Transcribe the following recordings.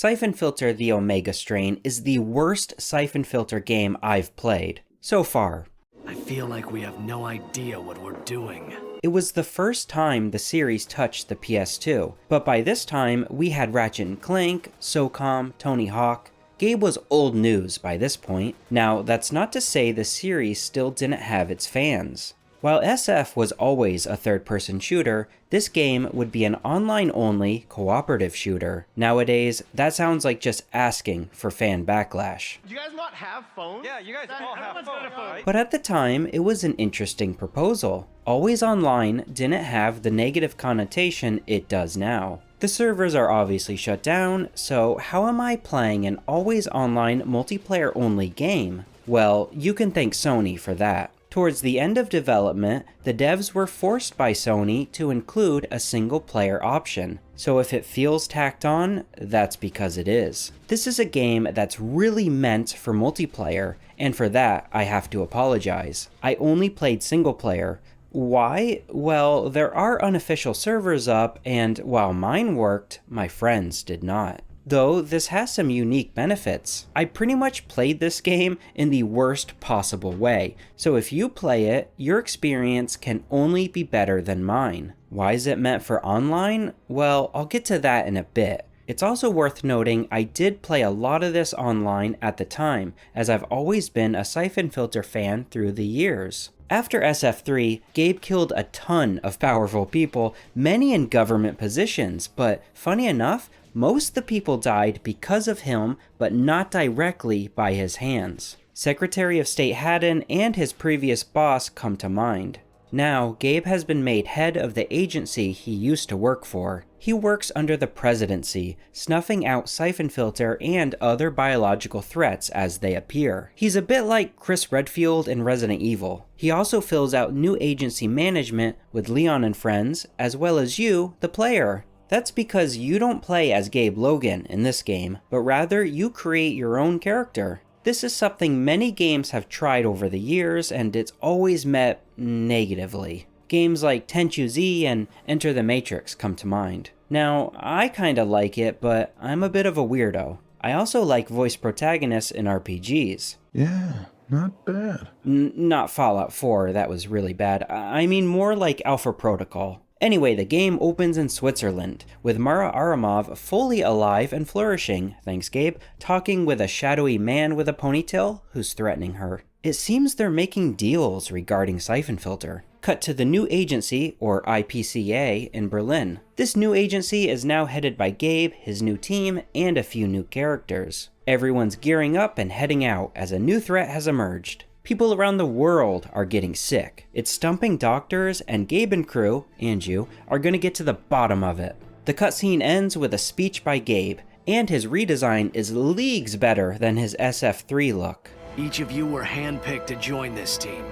Syphon Filter the Omega Strain is the worst Syphon Filter game I've played, so far. I feel like we have no idea what we're doing. It was the first time the series touched the PS2, but by this time we had Ratchet & Clank, SOCOM, Tony Hawk. Gabe was old news by this point. Now, that's not to say the series still didn't have its fans. While SF was always a third-person shooter, this game would be an online-only, cooperative shooter. Nowadays, that sounds like just asking for fan backlash. Do you guys not have phones? Yeah, you guys all have phones, right? But at the time, it was an interesting proposal. Always online didn't have the negative connotation it does now. The servers are obviously shut down, so how am I playing an always online multiplayer-only game? Well, you can thank Sony for that. Towards the end of development, the devs were forced by Sony to include a single-player option. So if it feels tacked on, that's because it is. This is a game that's really meant for multiplayer, and for that, I have to apologize. I only played single-player. Why? Well, there are unofficial servers up, and while mine worked, my friends did not. Though this has some unique benefits. I pretty much played this game in the worst possible way, so if you play it, your experience can only be better than mine. Why is it meant for online? Well, I'll get to that in a bit. It's also worth noting I did play a lot of this online at the time, as I've always been a Syphon Filter fan through the years. After SF3, Gabe killed a ton of powerful people, many in government positions, but funny enough, most of the people died because of him, but not directly by his hands. Secretary of State Haddon and his previous boss come to mind. Now, Gabe has been made head of the agency he used to work for. He works under the presidency, snuffing out Syphon Filter and other biological threats as they appear. He's a bit like Chris Redfield in Resident Evil. He also fills out new agency management with Leon and friends, as well as you, the player. That's because you don't play as Gabe Logan in this game, but rather you create your own character. This is something many games have tried over the years, and it's always met negatively. Games like Tenchu Z and Enter the Matrix come to mind. Now, I kinda like it, but I'm a bit of a weirdo. I also like voice protagonists in RPGs. Yeah, not bad. Not Fallout 4, that was really bad. I mean more like Alpha Protocol. Anyway, the game opens in Switzerland, with Mara Aramov fully alive and flourishing, thanks Gabe, talking with a shadowy man with a ponytail who's threatening her. It seems they're making deals regarding Syphon Filter. Cut to the new agency, or IPCA, in Berlin. This new agency is now headed by Gabe, his new team, and a few new characters. Everyone's gearing up and heading out as a new threat has emerged. People around the world are getting sick. It's stumping doctors, and Gabe and crew, and you, are gonna get to the bottom of it. The cutscene ends with a speech by Gabe, and his redesign is leagues better than his SF3 look. Each of you were handpicked to join this team.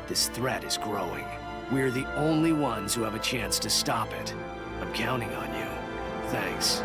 This threat is growing. We're the only ones who have a chance to stop it. I'm counting on you. Thanks.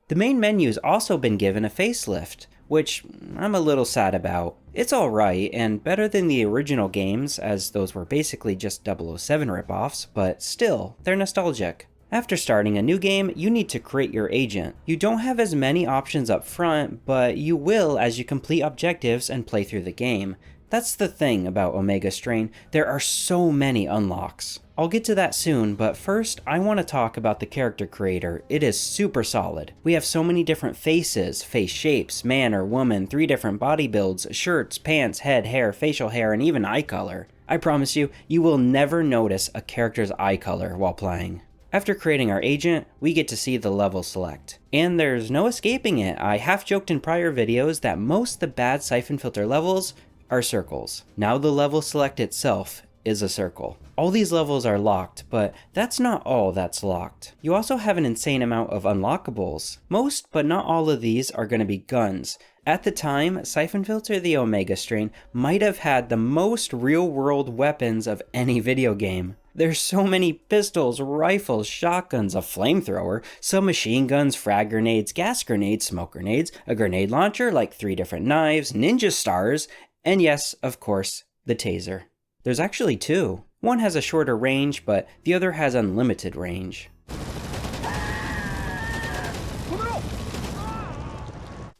The main menu's also been given a facelift, which I'm a little sad about. It's alright, and better than the original games, as those were basically just 007 ripoffs, but still, they're nostalgic. After starting a new game, you need to create your agent. You don't have as many options up front, but you will as you complete objectives and play through the game. That's the thing about Omega Strain, there are so many unlocks. I'll get to that soon, but first I want to talk about the character creator. It is super solid. We have so many different faces, face shapes, man or woman, 3 different body builds, shirts, pants, head, hair, facial hair, and even eye color. I promise you, you will never notice a character's eye color while playing. After creating our agent, we get to see the level select. And there's no escaping it. I half joked in prior videos that most of the bad Syphon Filter levels are circles. Now the level select itself is a circle. All these levels are locked, but that's not all that's locked. You also have an insane amount of unlockables. Most, but not all of these are going to be guns. At the time, Syphon Filter the Omega Strain might have had the most real-world weapons of any video game. There's so many pistols, rifles, shotguns, a flamethrower, some machine guns, frag grenades, gas grenades, smoke grenades, a grenade launcher, like 3 different knives, ninja stars, and yes, of course, the taser. There's actually 2. One has a shorter range, but the other has unlimited range.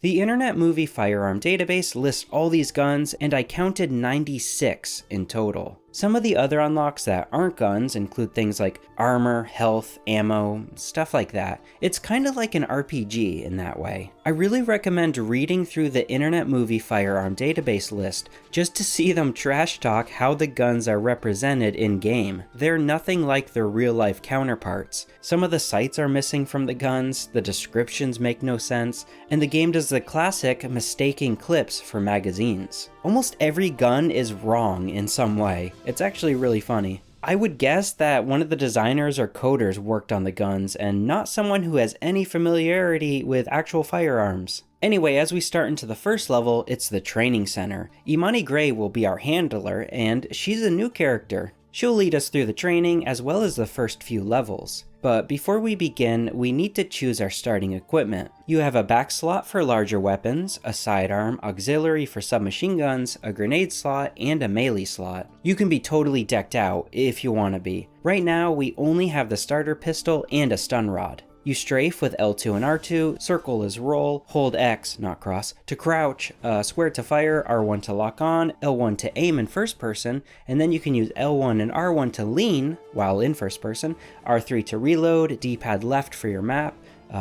The Internet Movie Firearm Database lists all these guns, and I counted 96 in total. Some of the other unlocks that aren't guns include things like armor, health, ammo, stuff like that. It's kind of like an RPG in that way. I really recommend reading through the Internet Movie Firearm Database list just to see them trash talk how the guns are represented in-game. They're nothing like their real-life counterparts. Some of the sights are missing from the guns, the descriptions make no sense, and the game does the classic mistaking clips for magazines. Almost every gun is wrong in some way. It's actually really funny. I would guess that one of the designers or coders worked on the guns and not someone who has any familiarity with actual firearms. Anyway, as we start into the first level, it's the training center. Imani Gray will be our handler, and she's a new character. She'll lead us through the training as well as the first few levels. But before we begin, we need to choose our starting equipment. You have a back slot for larger weapons, a sidearm, auxiliary for submachine guns, a grenade slot, and a melee slot. You can be totally decked out if you want to be. Right now, we only have the starter pistol and a stun rod. You strafe with L2 and R2, circle is roll, hold X, not cross, to crouch, square to fire, R1 to lock on, L1 to aim in first person, and then you can use L1 and R1 to lean while in first person, R3 to reload, D-pad left for your map,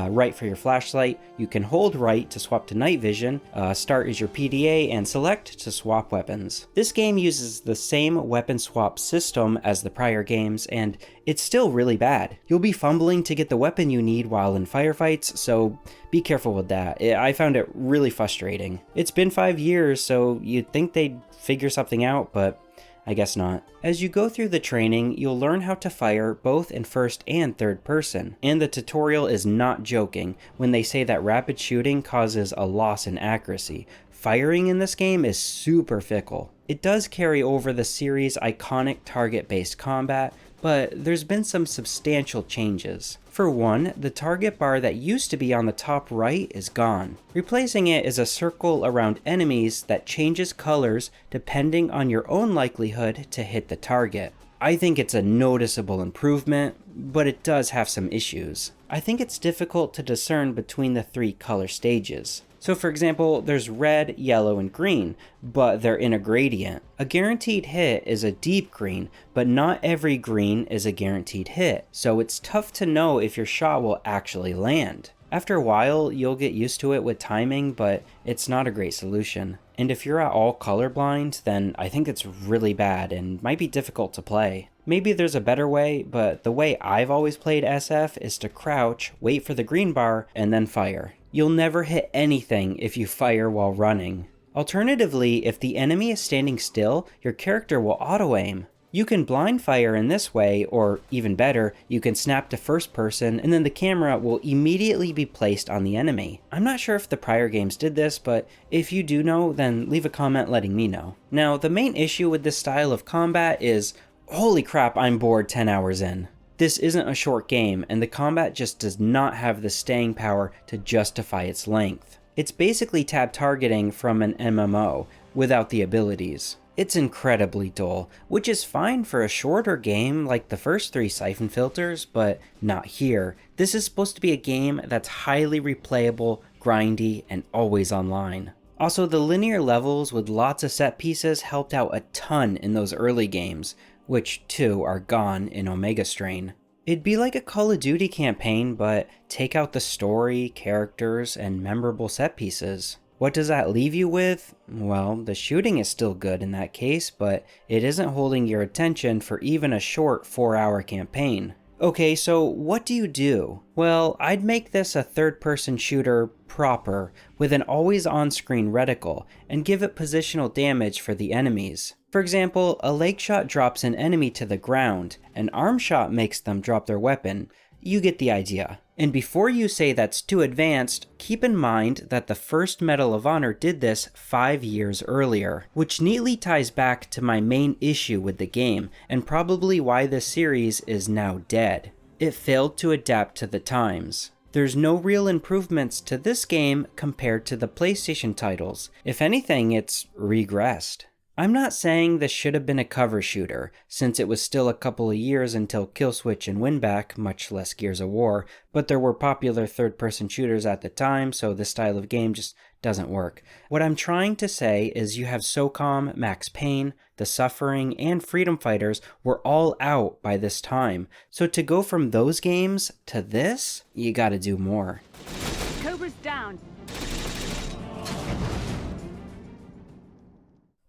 right for your flashlight. You can hold right to swap to night vision, start is your PDA, and select to swap weapons. This game uses the same weapon swap system as the prior games, and it's still really bad. You'll be fumbling to get the weapon you need while in firefights, so be careful with that. I found it really frustrating. It's been 5 years, so you'd think they'd figure something out, but I guess not. As you go through the training, you'll learn how to fire both in first and third person. And the tutorial is not joking when they say that rapid shooting causes a loss in accuracy. Firing in this game is super fickle. It does carry over the series' iconic target-based combat, but there's been some substantial changes. For one, the target bar that used to be on the top right is gone. Replacing it is a circle around enemies that changes colors depending on your own likelihood to hit the target. I think it's a noticeable improvement, but it does have some issues. I think it's difficult to discern between the 3 color stages. So for example, there's red, yellow, and green, but they're in a gradient. A guaranteed hit is a deep green, but not every green is a guaranteed hit, so it's tough to know if your shot will actually land. After a while, you'll get used to it with timing, but it's not a great solution. And if you're at all colorblind, then I think it's really bad and might be difficult to play. Maybe there's a better way, but the way I've always played SF is to crouch, wait for the green bar, and then fire. You'll never hit anything if you fire while running. Alternatively, if the enemy is standing still, your character will auto-aim. You can blind fire in this way, or even better, you can snap to first person and then the camera will immediately be placed on the enemy. I'm not sure if the prior games did this, but if you do know, then leave a comment letting me know. Now, the main issue with this style of combat is, holy crap, I'm bored 10 hours in. This isn't a short game, and the combat just does not have the staying power to justify its length. It's basically tab targeting from an MMO, without the abilities. It's incredibly dull, which is fine for a shorter game like the first 3 Syphon Filters, but not here. This is supposed to be a game that's highly replayable, grindy, and always online. Also, the linear levels with lots of set pieces helped out a ton in those early games, which too are gone in Omega Strain. It'd be like a Call of Duty campaign, but take out the story, characters, and memorable set pieces. What does that leave you with? Well, the shooting is still good in that case, but it isn't holding your attention for even a short 4-hour campaign. Okay, so what do you do? Well, I'd make this a third-person shooter proper, with an always on-screen reticle, and give it positional damage for the enemies. For example, a leg shot drops an enemy to the ground, an arm shot makes them drop their weapon. You get the idea. And before you say that's too advanced, keep in mind that the first Medal of Honor did this 5 years earlier, which neatly ties back to my main issue with the game, and probably why this series is now dead. It failed to adapt to the times. There's no real improvements to this game compared to the PlayStation titles. If anything, it's regressed. I'm not saying this should have been a cover shooter, since it was still a couple of years until Killswitch and Winback, much less Gears of War, but there were popular third-person shooters at the time, so this style of game just doesn't work. What I'm trying to say is you have SOCOM, Max Payne, The Suffering, and Freedom Fighters were all out by this time, so to go from those games to this, you gotta do more. Cobra's down.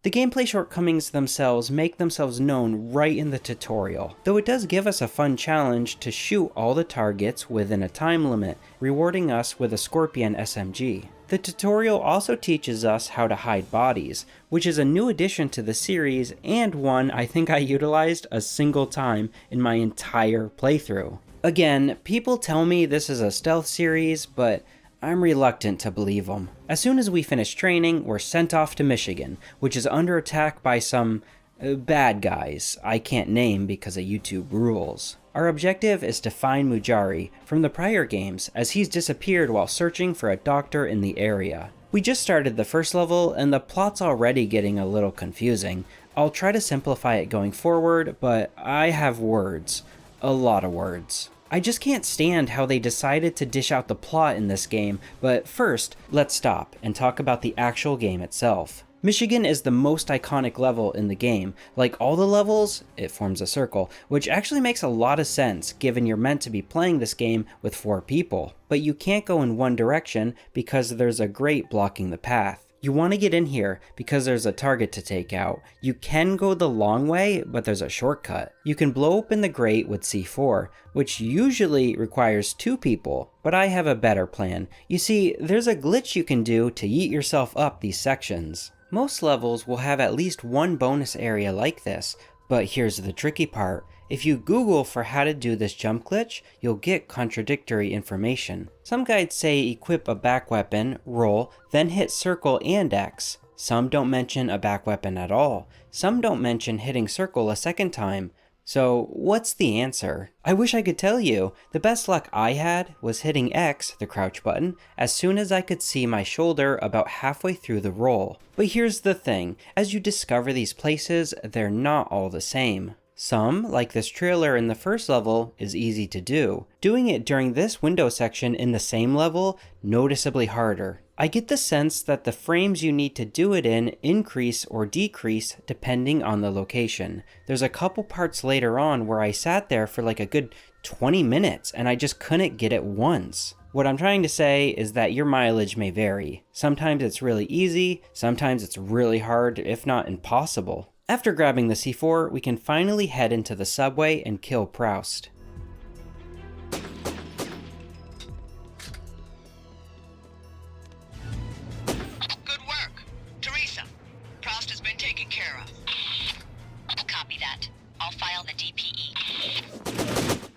The gameplay shortcomings themselves make themselves known right in the tutorial, though it does give us a fun challenge to shoot all the targets within a time limit, rewarding us with a Scorpion SMG. The tutorial also teaches us how to hide bodies, which is a new addition to the series and one I think I utilized a single time in my entire playthrough. Again, people tell me this is a stealth series, but I'm reluctant to believe them. As soon as we finish training, we're sent off to Michigan, which is under attack by some bad guys I can't name because of YouTube rules. Our objective is to find Mujari from the prior games, as he's disappeared while searching for a doctor in the area. We just started the first level and the plot's already getting a little confusing. I'll try to simplify it going forward, but I have words. A lot of words. I just can't stand how they decided to dish out the plot in this game, but first, let's stop and talk about the actual game itself. Michigan is the most iconic level in the game. Like all the levels, it forms a circle, which actually makes a lot of sense given you're meant to be playing this game with 4 people. But you can't go in one direction because there's a grate blocking the path. You want to get in here because there's a target to take out. You can go the long way, but there's a shortcut. You can blow open the grate with C4, which usually requires 2 people, but I have a better plan. You see, there's a glitch you can do to yeet yourself up these sections. Most levels will have at least one bonus area like this, but here's the tricky part. If you Google for how to do this jump glitch, you'll get contradictory information. Some guides say equip a back weapon, roll, then hit circle and X. Some don't mention a back weapon at all. Some don't mention hitting circle a second time. So what's the answer? I wish I could tell you. The best luck I had was hitting X, the crouch button, as soon as I could see my shoulder about halfway through the roll. But here's the thing, as you discover these places, they're not all the same. Some, like this trailer in the first level, is easy to do. Doing it during this window section in the same level, noticeably harder. I get the sense that the frames you need to do it in increase or decrease depending on the location. There's a couple parts later on where I sat there for like a good 20 minutes and I just couldn't get it once. What I'm trying to say is that your mileage may vary. Sometimes it's really easy, sometimes it's really hard, if not impossible. After grabbing the C4, we can finally head into the subway and kill Proust. Good work. Teresa, Proust has been taken care of. Copy that. I'll file the DPE.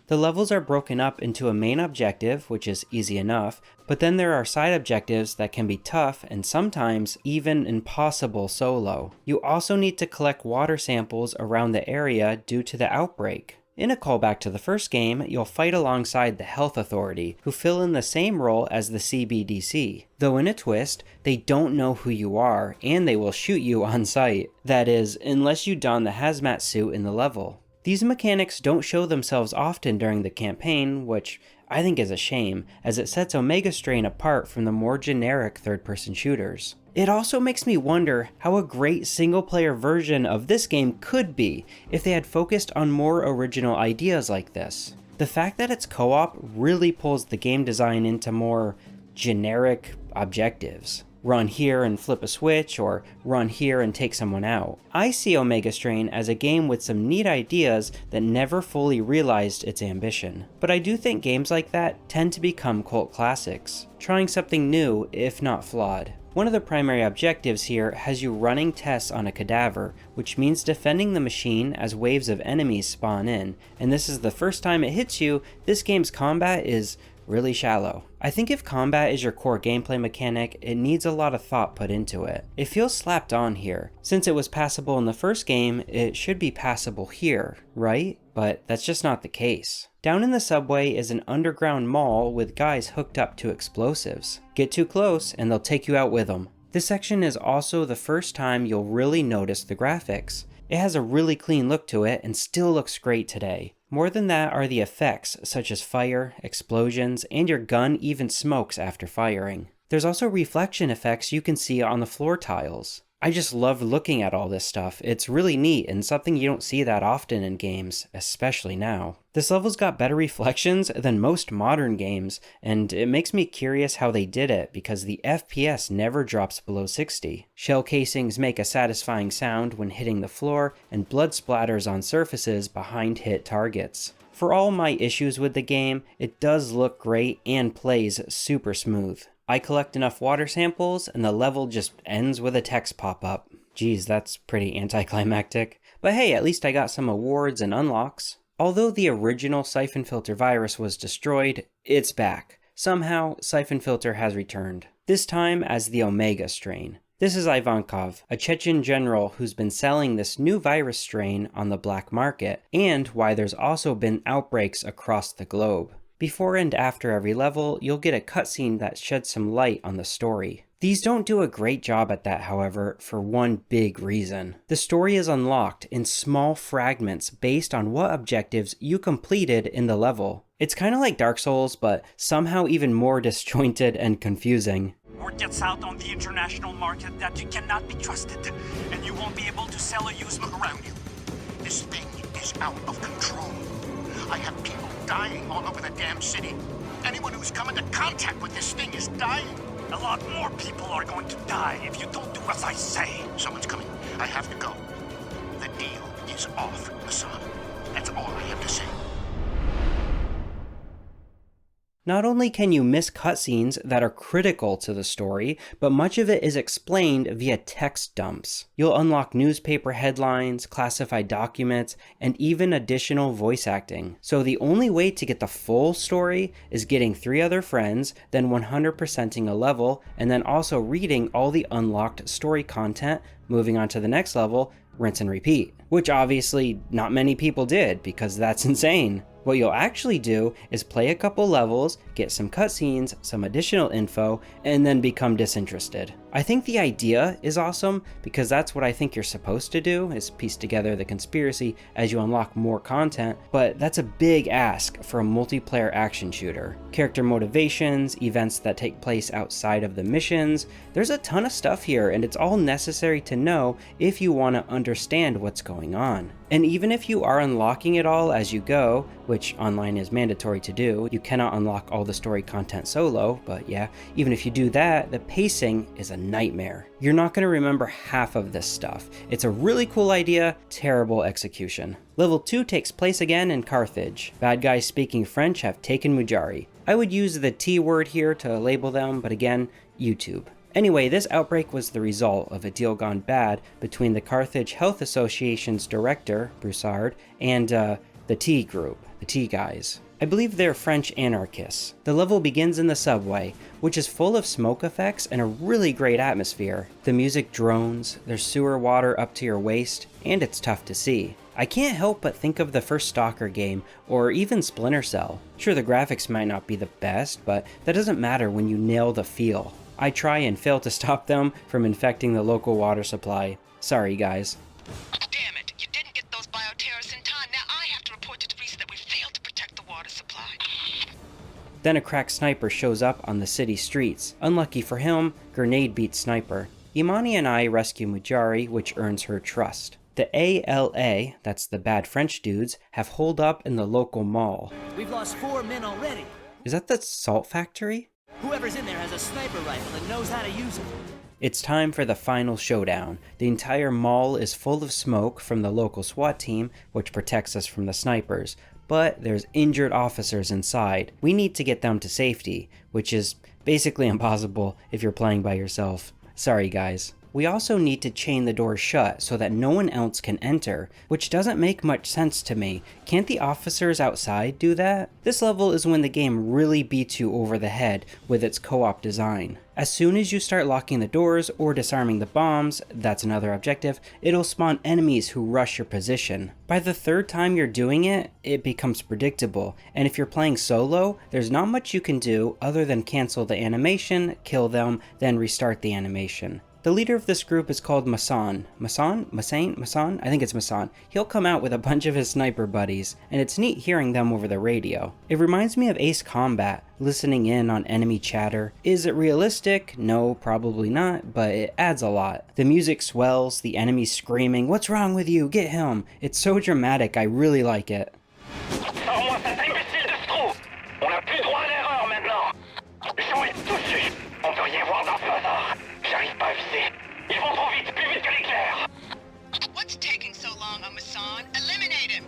The levels are broken up into a main objective, which is easy enough, but then there are side objectives that can be tough and sometimes even impossible solo. You also need to collect water samples around the area due to the outbreak. In a callback to the first game, you'll fight alongside the Health Authority, who fill in the same role as the CBDC. Though in a twist, they don't know who you are, and they will shoot you on sight. That is, unless you don the hazmat suit in the level. These mechanics don't show themselves often during the campaign, which I think is a shame, as it sets Omega Strain apart from the more generic third-person shooters. It also makes me wonder how a great single-player version of this game could be if they had focused on more original ideas like this. The fact that it's co-op really pulls the game design into more generic objectives. Run here and flip a switch, or run here and take someone out. I see Omega Strain as a game with some neat ideas that never fully realized its ambition. But I do think games like that tend to become cult classics, trying something new if not flawed. One of the primary objectives here has you running tests on a cadaver, which means defending the machine as waves of enemies spawn in, and this is the first time it hits you. This game's combat is really shallow. I think if combat is your core gameplay mechanic, it needs a lot of thought put into it. It feels slapped on here. Since it was passable in the first game, it should be passable here, right? But that's just not the case. Down in the subway is an underground mall with guys hooked up to explosives. Get too close and they'll take you out with them. This section is also the first time you'll really notice the graphics. It has a really clean look to it and still looks great today. More than that are the effects, such as fire, explosions, and your gun even smokes after firing. There's also reflection effects you can see on the floor tiles. I just love looking at all this stuff. It's really neat and something you don't see that often in games, especially now. This level's got better reflections than most modern games, and it makes me curious how they did it because the FPS never drops below 60. Shell casings make a satisfying sound when hitting the floor, and blood splatters on surfaces behind hit targets. For all my issues with the game, it does look great and plays super smooth. I collect enough water samples and the level just ends with a text pop-up. Geez, that's pretty anticlimactic. But hey, at least I got some awards and unlocks. Although the original Syphon Filter virus was destroyed, it's back. Somehow, Syphon Filter has returned. This time as the Omega strain. This is Ivankov, a Chechen general who's been selling this new virus strain on the black market, and why there's also been outbreaks across the globe. Before and after every level, you'll get a cutscene that sheds some light on the story. These don't do a great job at that, however, for one big reason. The story is unlocked in small fragments based on what objectives you completed in the level. It's kind of like Dark Souls, but somehow even more disjointed and confusing. Word gets out on the international market that you cannot be trusted, and you won't be able to sell or use them around you. This thing is out of control. I have people dying all over the damn city. Anyone who's come into contact with this thing is dying. A lot more people are going to die if you don't do as I say. Someone's coming. I have to go. The deal is off, Hassan. That's all I have to say. Not only can you miss cutscenes that are critical to the story, but much of it is explained via text dumps. You'll unlock newspaper headlines, classified documents, and even additional voice acting. So the only way to get the full story is getting 3 other friends, then 100%ing a level, and then also reading all the unlocked story content, moving on to the next level, rinse and repeat. Which obviously not many people did, because that's insane. What you'll actually do is play a couple levels, get some cutscenes, some additional info, and then become disinterested. I think the idea is awesome because that's what I think you're supposed to do, is piece together the conspiracy as you unlock more content, but that's a big ask for a multiplayer action shooter. Character motivations, events that take place outside of the missions, there's a ton of stuff here and it's all necessary to know if you want to understand what's going on. And even if you are unlocking it all as you go, which online is mandatory to do, you cannot unlock all the story content solo, but yeah, even if you do that, the pacing is a nightmare. You're not going to remember half of this stuff. It's a really cool idea, terrible execution. Level 2 takes place again in Carthage. Bad guys speaking French have taken Mujari. I would use the T word here to label them, but again, YouTube. Anyway, this outbreak was the result of a deal gone bad between the Carthage Health Association's director, Broussard, and the T group, the T guys. I believe they're French anarchists. The level begins in the subway, which is full of smoke effects and a really great atmosphere. The music drones, there's sewer water up to your waist, and it's tough to see. I can't help but think of the first Stalker game, or even Splinter Cell. Sure, the graphics might not be the best, but that doesn't matter when you nail the feel. I try and fail to stop them from infecting the local water supply. Sorry, guys. Damn it, you didn't get those bioterrorists in time. Now I have to report to Teresa that we failed to protect the water supply. Then a cracked sniper shows up on the city streets. Unlucky for him, grenade beats sniper. Imani and I rescue Mujari, which earns her trust. The ALA, that's the bad French dudes, have holed up in the local mall. We've lost 4 men already. Is that the salt factory? Whoever's in there has a sniper rifle and knows how to use it. It's time for the final showdown. The entire mall is full of smoke from the local SWAT team, which protects us from the snipers, but there's injured officers inside. We need to get them to safety, which is basically impossible if you're playing by yourself. Sorry guys. we also need to chain the doors shut so that no one else can enter, which doesn't make much sense to me. Can't the officers outside do that? This level is when the game really beats you over the head with its co-op design. As soon as you start locking the doors or disarming the bombs, that's another objective, it'll spawn enemies who rush your position. By the third time you're doing it, it becomes predictable, and if you're playing solo, there's not much you can do other than cancel the animation, kill them, then restart the animation. The leader of this group is called Masan. Masan? I think it's Masan. He'll come out with a bunch of his sniper buddies, and it's neat hearing them over the radio. It reminds me of Ace Combat, listening in on enemy chatter. Is it realistic? No, probably not, but it adds a lot. The music swells, the enemies screaming, "What's wrong with you? Get him!" It's so dramatic, I really like it. Sors-moi cet imbécile de Stroh! On n'a plus droit à l'erreur maintenant! Jean est dessus! On peut rien voir dans ce bazar! J'arrive pas à viser! Ils vont trop vite, plus vite que l'éclair! What's taking so long on Masan? Eliminate him!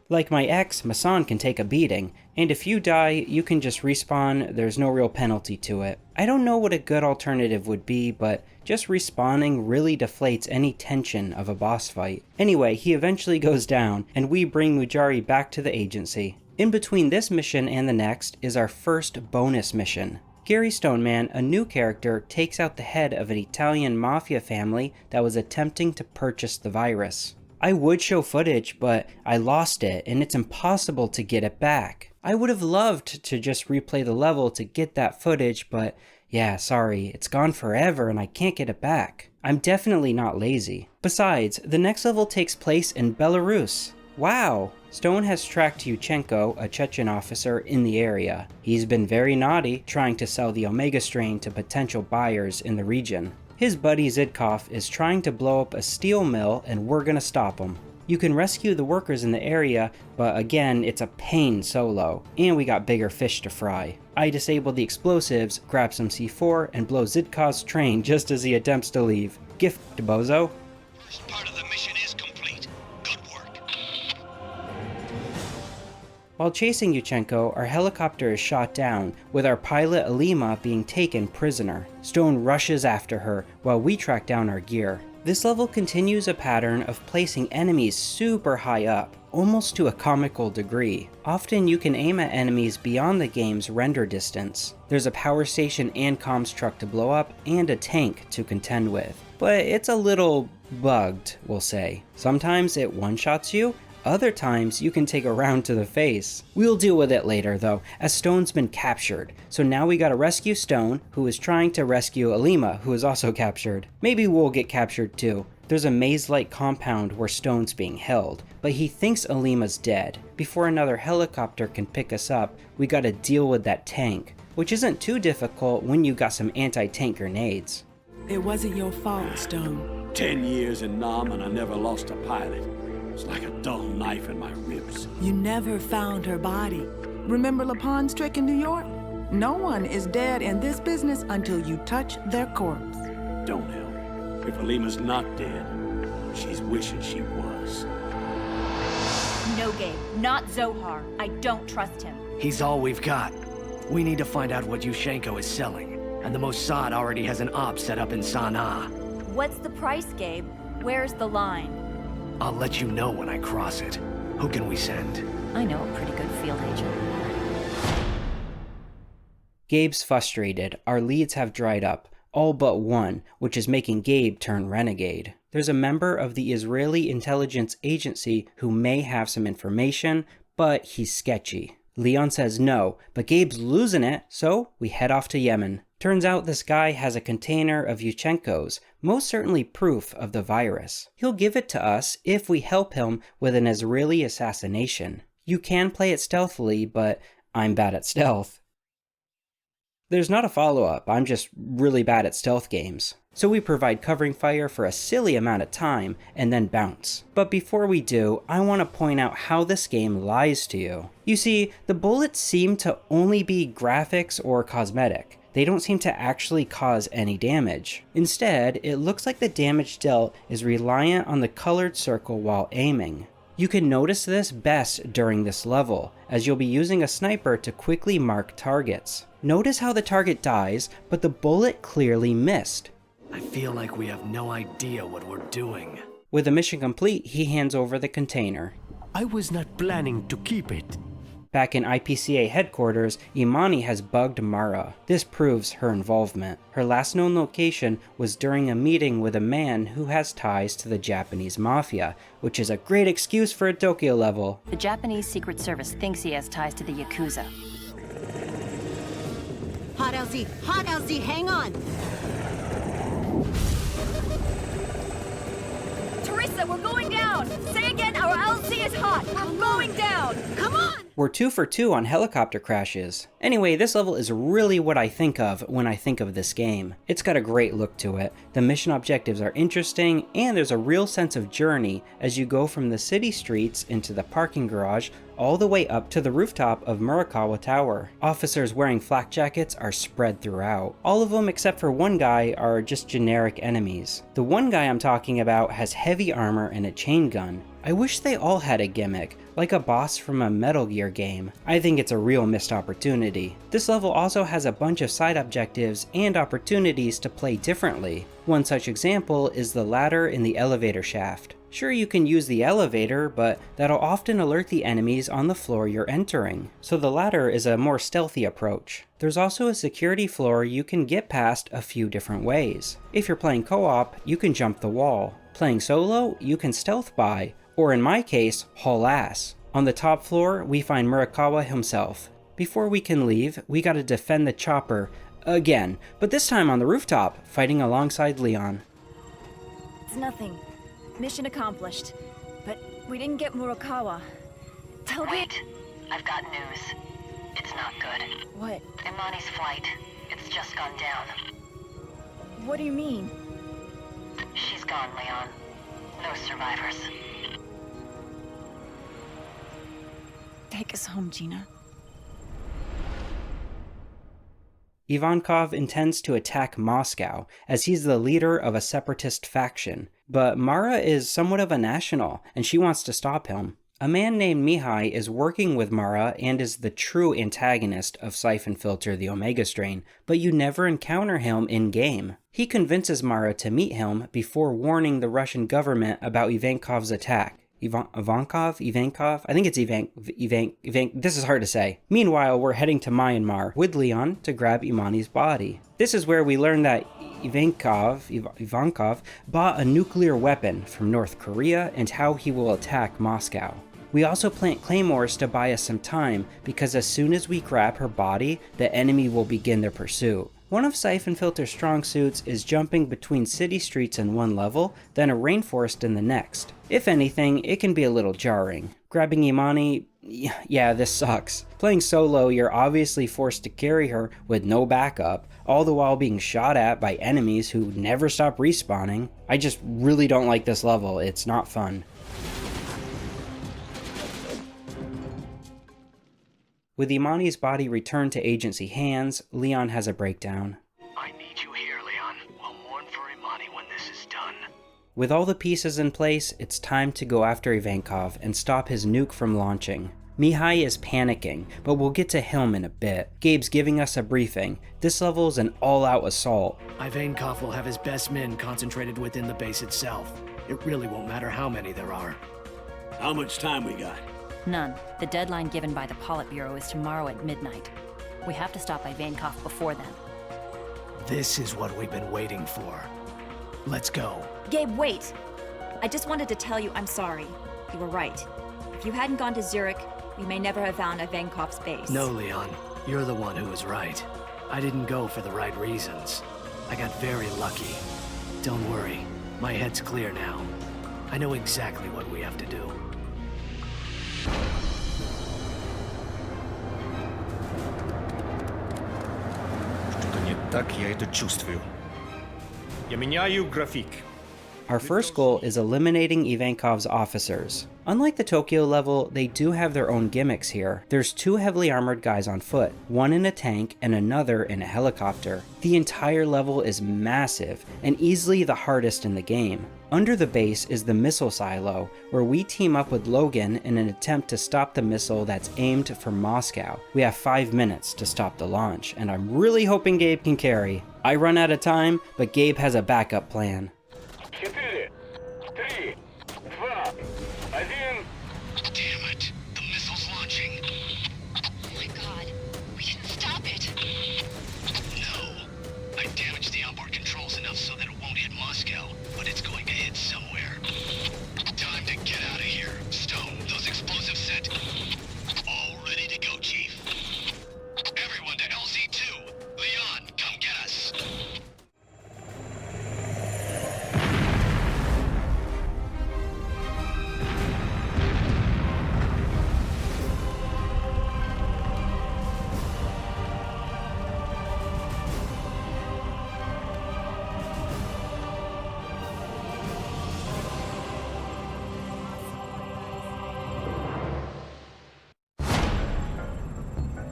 Like my ex, Masan can take a beating, and if you die, you can just respawn, there's no real penalty to it. I don't know what a good alternative would be, but just respawning really deflates any tension of a boss fight. Anyway, he eventually goes down, and we bring Mujari back to the agency. In between this mission and the next is our first bonus mission. Gary Stoneman, a new character, takes out the head of an Italian mafia family that was attempting to purchase the virus. I would show footage, but I lost it, and it's impossible to get it back. I would have loved to just replay the level to get that footage, but yeah, sorry, it's gone forever and I can't get it back. I'm definitely not lazy. Besides, the next level takes place in Belarus. Wow! Stone has tracked Yuchenko, a Chechen officer, in the area. He's been very naughty, trying to sell the Omega strain to potential buyers in the region. His buddy Zidkov is trying to blow up a steel mill, and we're gonna stop him. You can rescue the workers in the area, but again, it's a pain solo, and we got bigger fish to fry. I disable the explosives, grab some C4, and blow Zidkov's train just as he attempts to leave. Gift to Bozo. First part of the mission is complete. Good work. While chasing Yuchenko, our helicopter is shot down, with our pilot Alima being taken prisoner. Stone rushes after her, while we track down our gear. This level continues a pattern of placing enemies super high up, almost to a comical degree. Often you can aim at enemies beyond the game's render distance. There's a power station and comms truck to blow up, and a tank to contend with. But it's a little bugged, we'll say. Sometimes it one-shots you, other times you can take a round to the face. We'll deal with it later though, as Stone's been captured. So now we gotta rescue Stone, who is trying to rescue Alima, who is also captured. Maybe we'll get captured too. There's a maze-like compound where Stone's being held, but he thinks Alima's dead. Before another helicopter can pick us up, we gotta deal with that tank, which isn't too difficult when you got some anti-tank grenades. It wasn't your fault, Stone. 10 years in Nam and I never lost a pilot. It's like a dull knife in my ribs. You never found her body. Remember LaPon's trick in New York? No one is dead in this business until you touch their corpse. Don't help. If Alima's not dead, she's wishing she was. No, Gabe. Not Zohar. I don't trust him. He's all we've got. We need to find out what Yushchenko is selling. And the Mossad already has an op set up in Sana'a. What's the price, Gabe? Where's the line? I'll let you know when I cross it. Who can we send? I know a pretty good field agent. Gabe's frustrated. Our leads have dried up. All but one, which is making Gabe turn renegade. There's a member of the Israeli intelligence agency who may have some information, but he's sketchy. Leon says no, but Gabe's losing it, so we head off to Yemen. Turns out this guy has a container of Yuchenko's, most certainly proof of the virus. He'll give it to us if we help him with an Israeli assassination. You can play it stealthily, but I'm bad at stealth. There's not a follow-up, I'm just really bad at stealth games. So we provide covering fire for a silly amount of time, and then bounce. But before we do, I want to point out how this game lies to you. You see, the bullets seem to only be graphics or cosmetic. They don't seem to actually cause any damage. Instead, it looks like the damage dealt is reliant on the colored circle while aiming. You can notice this best during this level, as you'll be using a sniper to quickly mark targets. Notice how the target dies, but the bullet clearly missed. I feel like we have no idea what we're doing. With the mission complete, he hands over the container. I was not planning to keep it. Back in IPCA headquarters, Imani has bugged Mara. This proves her involvement. Her last known location was during a meeting with a man who has ties to the Japanese mafia, which is a great excuse for a Tokyo level. The Japanese Secret Service thinks he has ties to the Yakuza. Hot LZ, hang on! Teresa, we're going down! Say again, our LZ is hot! We're going down! Come on! We're 2 for 2 on helicopter crashes. Anyway, this level is really what I think of when I think of this game. It's got a great look to it, the mission objectives are interesting, and there's a real sense of journey as you go from the city streets into the parking garage all the way up to the rooftop of Murakawa Tower. Officers wearing flak jackets are spread throughout. All of them except for one guy are just generic enemies. The one guy I'm talking about has heavy armor and a chain gun. I wish they all had a gimmick, like a boss from a Metal Gear game. I think it's a real missed opportunity. This level also has a bunch of side objectives and opportunities to play differently. One such example is the ladder in the elevator shaft. Sure, you can use the elevator, but that'll often alert the enemies on the floor you're entering, so the ladder is a more stealthy approach. There's also a security floor you can get past a few different ways. If you're playing co-op, you can jump the wall. Playing solo, you can stealth by, or in my case, haul ass. On the top floor, we find Murakawa himself. Before we can leave, we gotta defend the chopper again, but this time on the rooftop, fighting alongside Leon. It's nothing. Mission accomplished. But we didn't get Murakawa. Wait, I've got news. It's not good. What? Imani's flight. It's just gone down. What do you mean? She's gone, Leon. No survivors. Take us home, Gina. Ivankov intends to attack Moscow, as he's the leader of a separatist faction, but Mara is somewhat of a national, and she wants to stop him. A man named Mihai is working with Mara and is the true antagonist of Syphon Filter the Omega Strain, but you never encounter him in-game. He convinces Mara to meet him before warning the Russian government about Ivankov's attack. Ivankov? I think it's this is hard to say. Meanwhile, we're heading to Myanmar with Leon to grab Imani's body. This is where we learn that Ivankov bought a nuclear weapon from North Korea and how he will attack Moscow. We also plant claymores to buy us some time, because as soon as we grab her body, the enemy will begin their pursuit. One of Syphon Filter's strong suits is jumping between city streets in one level, then a rainforest in the next. If anything, it can be a little jarring. Grabbing Imani, yeah, this sucks. Playing solo, you're obviously forced to carry her with no backup, all the while being shot at by enemies who never stop respawning. I just really don't like this level, it's not fun. With Imani's body returned to agency hands, Leon has a breakdown. I need you here, Leon. I'll mourn for Imani when this is done. With all the pieces in place, it's time to go after Ivankov and stop his nuke from launching. Mihai is panicking, but we'll get to him in a bit. Gabe's giving us a briefing. This level is an all-out assault. Ivankov will have his best men concentrated within the base itself. It really won't matter how many there are. How much time we got? None. The deadline given by the Politburo is tomorrow at midnight. We have to stop Ivankov before then. This is what we've been waiting for. Let's go. Gabe, wait! I just wanted to tell you I'm sorry. You were right. If you hadn't gone to Zurich, we may never have found Ivankov's base. No, Leon. You're the one who was right. I didn't go for the right reasons. I got very lucky. Don't worry. My head's clear now. I know exactly what we have to do. Что-то не так я это чувствую. Я меняю график. Our first goal is eliminating Ivankov's officers. Unlike the Tokyo level, they do have their own gimmicks here. There's 2 heavily armored guys on foot, one in a tank and another in a helicopter. The entire level is massive and easily the hardest in the game. Under the base is the missile silo, where we team up with Logan in an attempt to stop the missile that's aimed for Moscow. We have 5 minutes to stop the launch, and I'm really hoping Gabe can carry. I run out of time, but Gabe has a backup plan. 4, 3, 2, 1. Damn it! The missile's launching. Oh my god. We didn't stop it. No. I damaged the onboard controls enough so that it won't hit Moscow, but it's going to hit somewhere. Time to get out of here. Stone, those explosives set. All ready to go, Chief. Everyone to LZ2. Leon, come get us.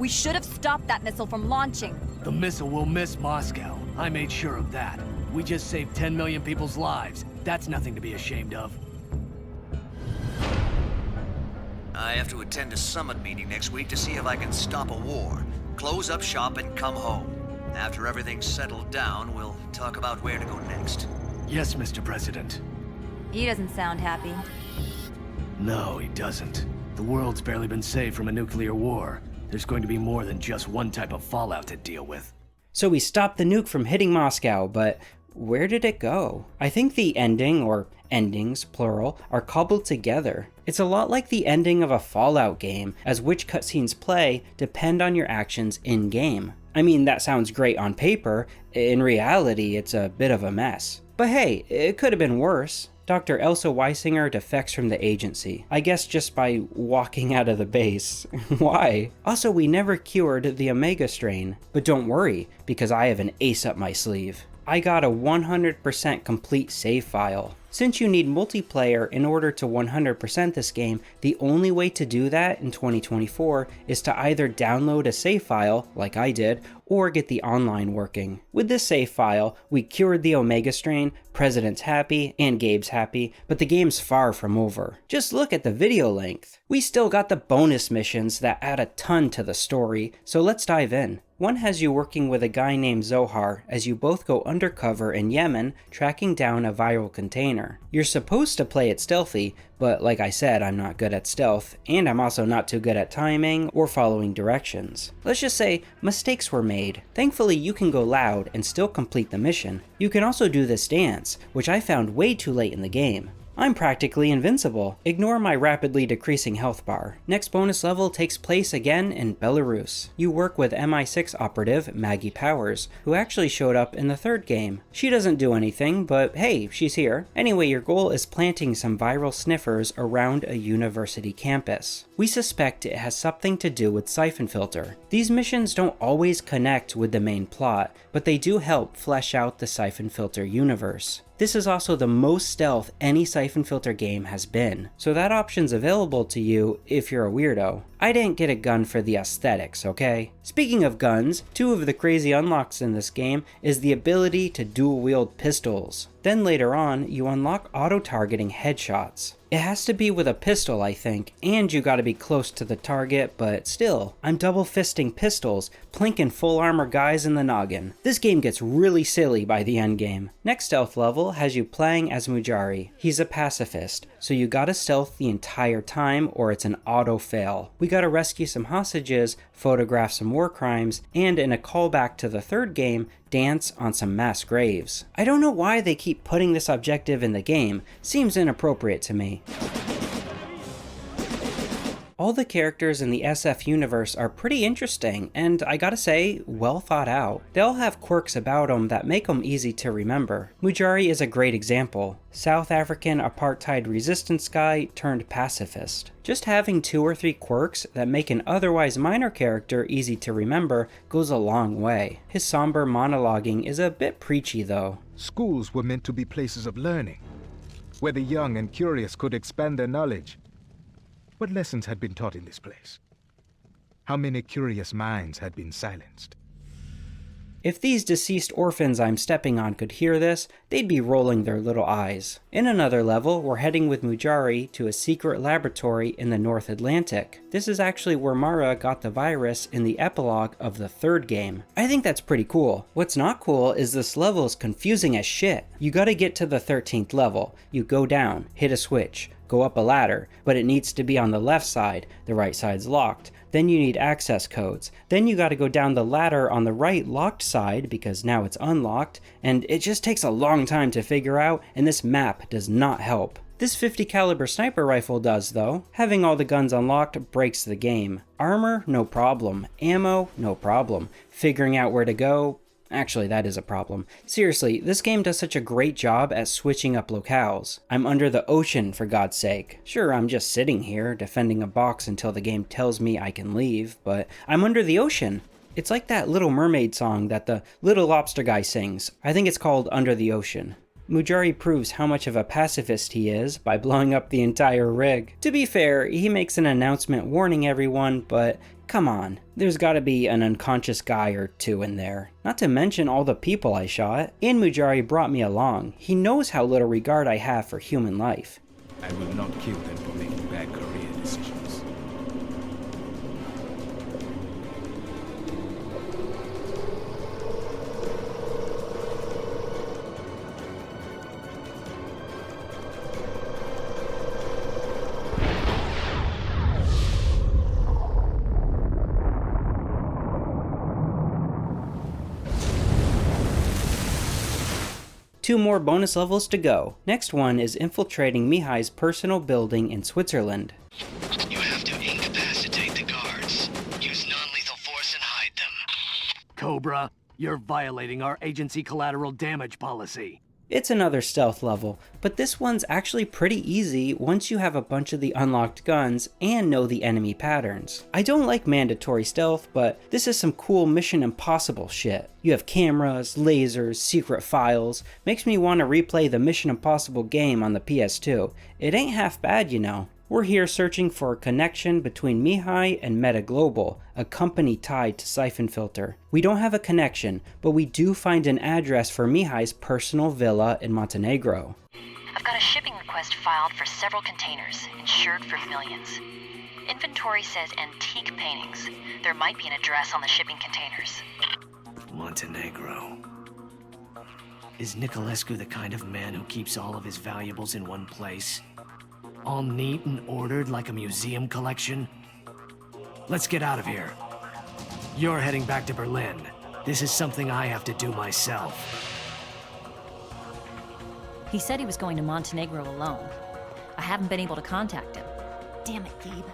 We should have stopped that missile from launching. The missile will miss Moscow. I made sure of that. We just saved 10 million people's lives. That's nothing to be ashamed of. I have to attend a summit meeting next week to see if I can stop a war, close up shop and come home. After everything's settled down, we'll talk about where to go next. Yes, Mr. President. He doesn't sound happy. No, he doesn't. The world's barely been saved from a nuclear war. There's going to be more than just one type of fallout to deal with. So we stopped the nuke from hitting Moscow, but where did it go? I think the ending, or endings, plural, are cobbled together. It's a lot like the ending of a Fallout game, as which cutscenes play depend on your actions in-game. I mean, that sounds great on paper. In reality, it's a bit of a mess. But hey, it could have been worse. Dr. Elsa Weisinger defects from the agency. I guess just by walking out of the base. Why? Also, we never cured the Omega strain. But don't worry, because I have an ace up my sleeve. I got a 100% complete save file. Since you need multiplayer in order to 100% this game, the only way to do that in 2024 is to either download a save file, like I did, or get the online working. With this save file, we cured the Omega strain, President's happy, and Gabe's happy, but the game's far from over. Just look at the video length. We still got the bonus missions that add a ton to the story, so let's dive in. One has you working with a guy named Zohar as you both go undercover in Yemen, tracking down a viral container. You're supposed to play it stealthy, but like I said, I'm not good at stealth, and I'm also not too good at timing or following directions. Let's just say mistakes were made. Thankfully, you can go loud and still complete the mission. You can also do this dance, which I found way too late in the game. I'm practically invincible. Ignore my rapidly decreasing health bar. Next bonus level takes place again in Belarus. You work with MI6 operative Maggie Powers, who actually showed up in the third game. She doesn't do anything, but hey, she's here. Anyway, your goal is planting some viral sniffers around a university campus. We suspect it has something to do with Syphon Filter. These missions don't always connect with the main plot, but they do help flesh out the Syphon Filter universe. This is also the most stealth any Syphon Filter game has been, so that option's available to you if you're a weirdo. I didn't get a gun for the aesthetics, okay? Speaking of guns, two of the crazy unlocks in this game is the ability to dual-wield pistols. Then later on, you unlock auto-targeting headshots. It has to be with a pistol, I think, and you gotta be close to the target, but still, I'm double-fisting pistols, plinking full armor guys in the noggin. This game gets really silly by the endgame. Next stealth level has you playing as Mujari. He's a pacifist, so you gotta stealth the entire time or it's an auto-fail. We gotta rescue some hostages, photograph some war crimes, and in a callback to the third game, dance on some mass graves. I don't know why they keep putting this objective in the game. Seems inappropriate to me. All the characters in the SF universe are pretty interesting, and I gotta say, well thought out. They all have quirks about them that make them easy to remember. Mujari is a great example. South African apartheid resistance guy turned pacifist. Just having 2 or 3 quirks that make an otherwise minor character easy to remember goes a long way. His somber monologuing is a bit preachy though. Schools were meant to be places of learning, where the young and curious could expand their knowledge. What lessons had been taught in this place? How many curious minds had been silenced? If these deceased orphans I'm stepping on could hear this, they'd be rolling their little eyes. In another level, we're heading with Mujari to a secret laboratory in the North Atlantic. This is actually where Mara got the virus in the epilogue of the third game. I think that's pretty cool. What's not cool is this level is confusing as shit. You gotta get to the 13th level. You go down, hit a switch, go up a ladder, but it needs to be on the left side, the right side's locked. Then you need access codes. Then you gotta go down the ladder on the right locked side because now it's unlocked, and it just takes a long time to figure out, and this map does not help. This 50 caliber sniper rifle does though. Having all the guns unlocked breaks the game. Armor, no problem. Ammo, no problem. Figuring out where to go, actually, that is a problem. Seriously, this game does such a great job at switching up locales. I'm under the ocean, for God's sake. Sure, I'm just sitting here, defending a box until the game tells me I can leave, but I'm under the ocean. It's like that Little Mermaid song that the Little Lobster guy sings. I think it's called Under the Ocean. Mujari proves how much of a pacifist he is by blowing up the entire rig. To be fair, he makes an announcement warning everyone, but come on, there's gotta be an unconscious guy or two in there. Not to mention all the people I shot. And Mujari brought me along. He knows how little regard I have for human life. I will not kill them for making bad career decisions. Two more bonus levels to go. Next one is infiltrating Mihai's personal building in Switzerland. You have to incapacitate the guards. Use non-lethal force and hide them. Cobra, you're violating our agency collateral damage policy. It's another stealth level, but this one's actually pretty easy once you have a bunch of the unlocked guns and know the enemy patterns. I don't like mandatory stealth, but this is some cool Mission Impossible shit. You have cameras, lasers, secret files. Makes me want to replay the Mission Impossible game on the PS2. It ain't half bad, you know. We're here searching for a connection between Mihai and Meta Global, a company tied to Syphon Filter. We don't have a connection, but we do find an address for Mihai's personal villa in Montenegro. I've got a shipping request filed for several containers, insured for millions. Inventory says antique paintings. There might be an address on the shipping containers. Montenegro. Is Niculescu the kind of man who keeps all of his valuables in one place? All neat and ordered like a museum collection? Let's get out of here. You're heading back to Berlin. This is something I have to do myself. He said he was going to Montenegro alone. I haven't been able to contact him. Damn it, Gabe.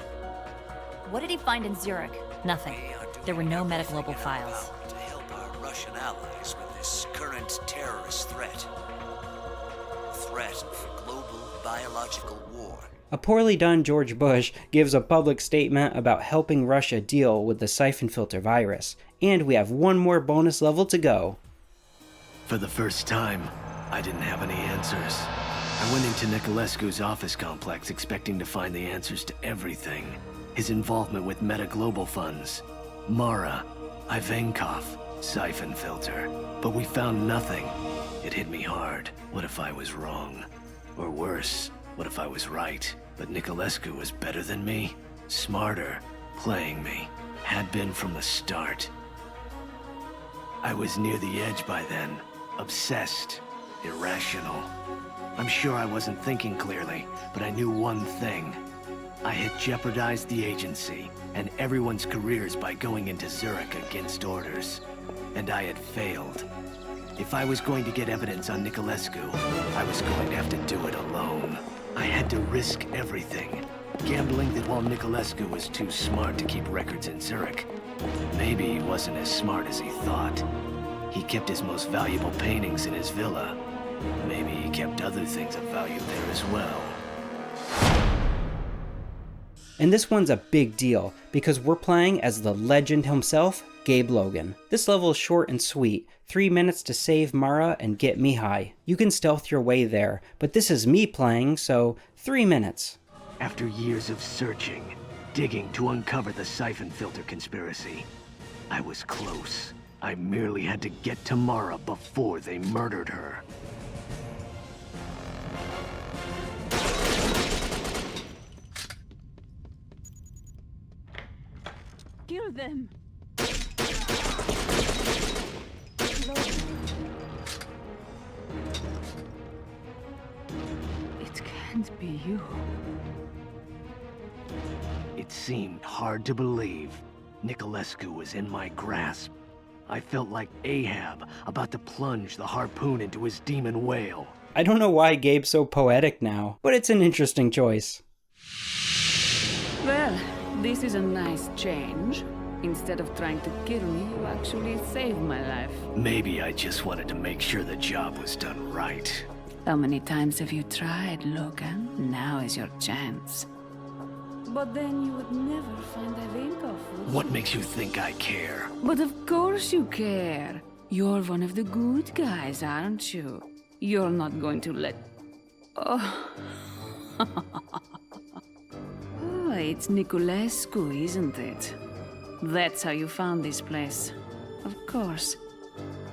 What did he find in Zurich? Nothing. There were no Meta Global files. To help our Russian allies with this current terrorist threat. Threat of global biological war. A poorly done George Bush gives a public statement about helping Russia deal with the Syphon Filter virus, and we have one more bonus level to go. For the first time, I didn't have any answers. I went into Niculescu's office complex expecting to find the answers to everything. His involvement with Meta Global funds, Mara, Ivankov, Syphon Filter. But we found nothing. It hit me hard. What if I was wrong? Or worse, what if I was right? But Niculescu was better than me, smarter, playing me. Had been from the start. I was near the edge by then, obsessed, irrational. I'm sure I wasn't thinking clearly, but I knew one thing. I had jeopardized the agency and everyone's careers by going into Zurich against orders. And I had failed. If I was going to get evidence on Niculescu, I was going to have to do it alone. I had to risk everything, gambling that while Niculescu was too smart to keep records in Zurich, maybe he wasn't as smart as he thought. He kept his most valuable paintings in his villa. Maybe he kept other things of value there as well. And this one's a big deal, because we're playing as the legend himself, Gabe Logan. This level is short and sweet, 3 minutes to save Mara and get Mihai. You can stealth your way there, but this is me playing, so 3 minutes. After years of searching, digging to uncover the Syphon Filter conspiracy, I was close. I merely had to get to Mara before they murdered her. Kill them! It can't be you. It seemed hard to believe. Niculescu was in my grasp. I felt like Ahab, about to plunge the harpoon into his demon whale. I don't know why Gabe's so poetic now, but it's an interesting choice. Well, this is a nice change. Instead of trying to kill me, you actually saved my life. Maybe I just wanted to make sure the job was done right. How many times have you tried, Logan? Now is your chance. But then you would never find Ivankov. What makes you think I care? But of course you care. You're one of the good guys, aren't you? You're not going to let... Oh... Oh, it's Niculescu, isn't it? That's how you found this place. Of course.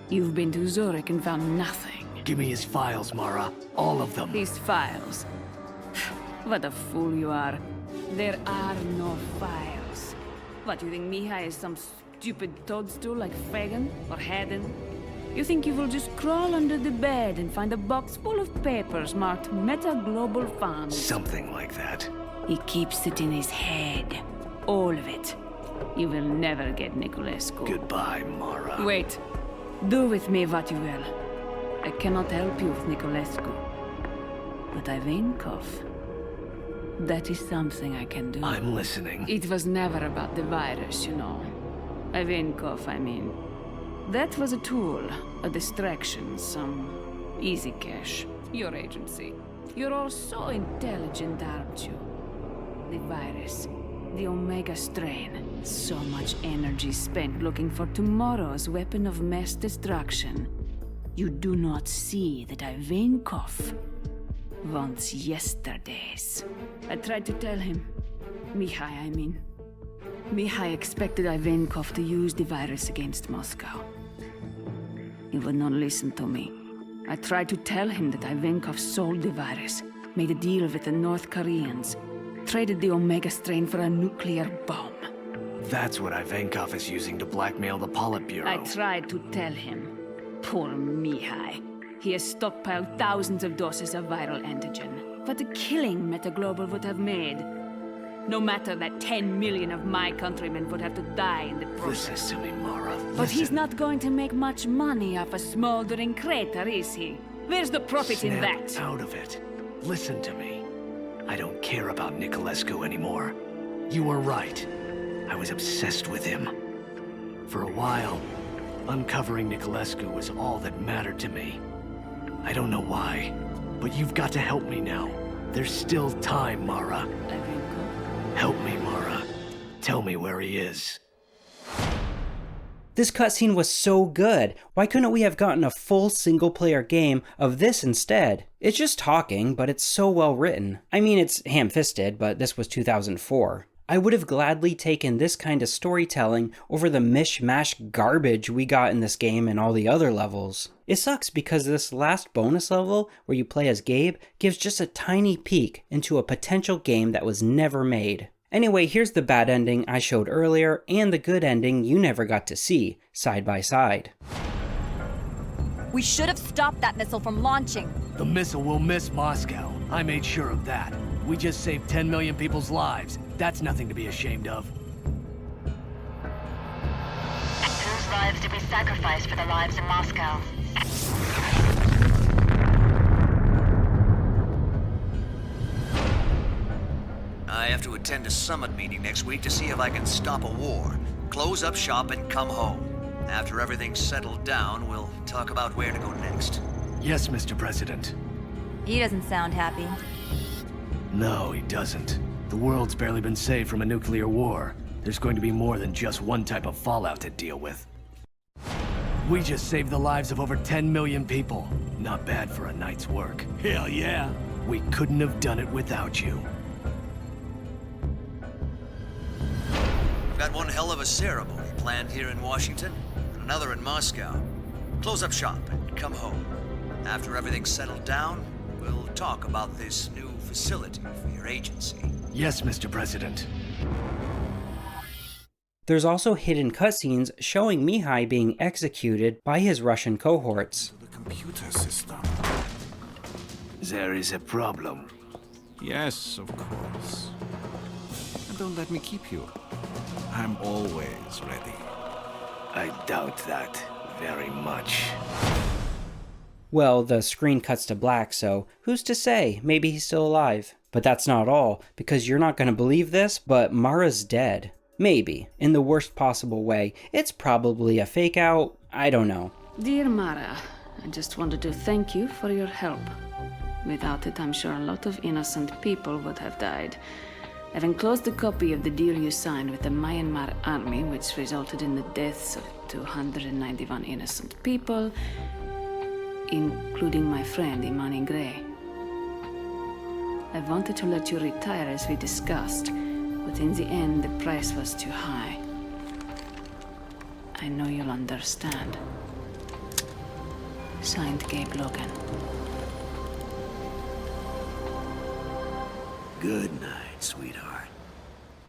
You've been to Zurich and found nothing. Give me his files, Mara. All of them. His files? What a fool you are. There are no files. What, you think Mihai is some stupid toadstool like Fagan or Haddon? You think you will just crawl under the bed and find a box full of papers marked Meta Global Funds? Something like that. He keeps it in his head. All of it. You will never get Niculescu. Goodbye, Mara. Wait. Do with me what you will. I cannot help you with Niculescu. But Ivankov... that is something I can do. I'm listening. It was never about the virus, you know. Ivankov, I mean. That was a tool, a distraction, some easy cash. Your agency. You're all so intelligent, aren't you? The virus. The Omega strain. So much energy spent looking for tomorrow's weapon of mass destruction. You do not see that Ivankov wants yesterday's. I tried to tell him. Mihai, I mean. Mihai expected Ivankov to use the virus against Moscow. He would not listen to me. I tried to tell him that Ivankov sold the virus, made a deal with the North Koreans, traded the Omega strain for a nuclear bomb. That's what Ivankov is using to blackmail the Politburo. I tried to tell him. Poor Mihai. He has stockpiled thousands of doses of viral antigen. What a killing Metaglobal would have made. No matter that 10 million of my countrymen would have to die in the process. Listen to me, Mara. But he's not going to make much money off a smoldering crater, is he? Where's the profit in that? Snap out of it. Listen to me. I don't care about Niculescu anymore. You were right. I was obsessed with him. For a while, uncovering Niculescu was all that mattered to me. I don't know why, but you've got to help me now. There's still time, Mara. Help me, Mara. Tell me where he is. This cutscene was so good. Why couldn't we have gotten a full single-player game of this instead? It's just talking, but it's so well written. I mean, it's ham-fisted, but this was 2004. I would have gladly taken this kind of storytelling over the mishmash garbage we got in this game and all the other levels. It sucks because this last bonus level, where you play as Gabe, gives just a tiny peek into a potential game that was never made. Anyway, here's the bad ending I showed earlier, and the good ending you never got to see, side by side. We should have stopped that missile from launching. The missile will miss Moscow. I made sure of that. We just saved 10 million people's lives. That's nothing to be ashamed of. Whose lives did we sacrifice for the lives in Moscow? I have to attend a summit meeting next week to see if I can stop a war, close up shop, and come home. After everything's settled down, we'll talk about where to go next. Yes, Mr. President. He doesn't sound happy. No, he doesn't. The world's barely been saved from a nuclear war. There's going to be more than just one type of fallout to deal with. We just saved the lives of over 10 million people. Not bad for a night's work. Hell yeah. We couldn't have done it without you. got one hell of a ceremony planned here in Washington, and another in Moscow. Close up shop and come home. After everything's settled down, we'll talk about this new facility for your agency. Yes, Mr. President. There's also hidden cutscenes showing Mihai being executed by his Russian cohorts. The computer system. There is a problem. Yes, of course. And don't let me keep you. I'm always ready. I doubt that very much. Well, the screen cuts to black, so who's to say? Maybe he's still alive. But that's not all, because you're not going to believe this, but Mara's dead. Maybe. In the worst possible way. It's probably a fake out. I don't know. Dear Mara, I just wanted to thank you for your help. Without it, I'm sure a lot of innocent people would have died. I've enclosed a copy of the deal you signed with the Myanmar army, which resulted in the deaths of 291 innocent people, including my friend Imani Gray. I wanted to let you retire as we discussed, but in the end the price was too high. I know you'll understand. Signed, Gabe Logan. Good night, sweetheart.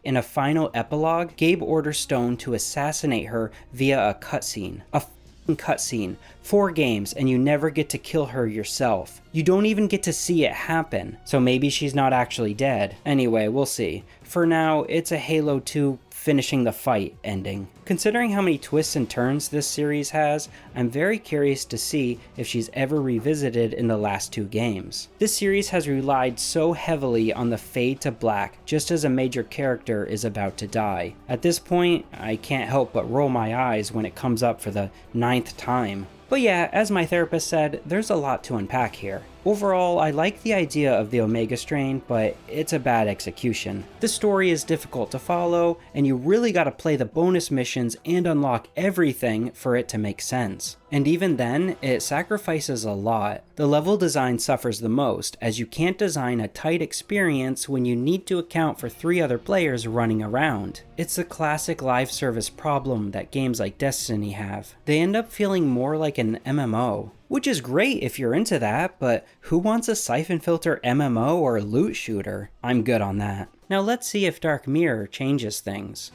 In a final epilogue, Gabe orders Stone to assassinate her via a cutscene. A f***ing cutscene. 4 games, and you never get to kill her yourself. You don't even get to see it happen. So maybe she's not actually dead. Anyway, we'll see. For now, it's a Halo 2 finishing the fight ending. Considering how many twists and turns this series has, I'm very curious to see if she's ever revisited in the last 2 games. This series has relied so heavily on the fade to black just as a major character is about to die. At this point, I can't help but roll my eyes when it comes up for the 9th time. But yeah, as my therapist said, there's a lot to unpack here. Overall, I like the idea of the Omega Strain, but it's a bad execution. The story is difficult to follow, and you really gotta play the bonus missions and unlock everything for it to make sense. And even then, it sacrifices a lot. The level design suffers the most, as you can't design a tight experience when you need to account for 3 other players running around. It's a classic live service problem that games like Destiny have. They end up feeling more like an MMO. Which is great if you're into that, but who wants a Syphon Filter MMO or loot shooter? I'm good on that. Now let's see if Dark Mirror changes things.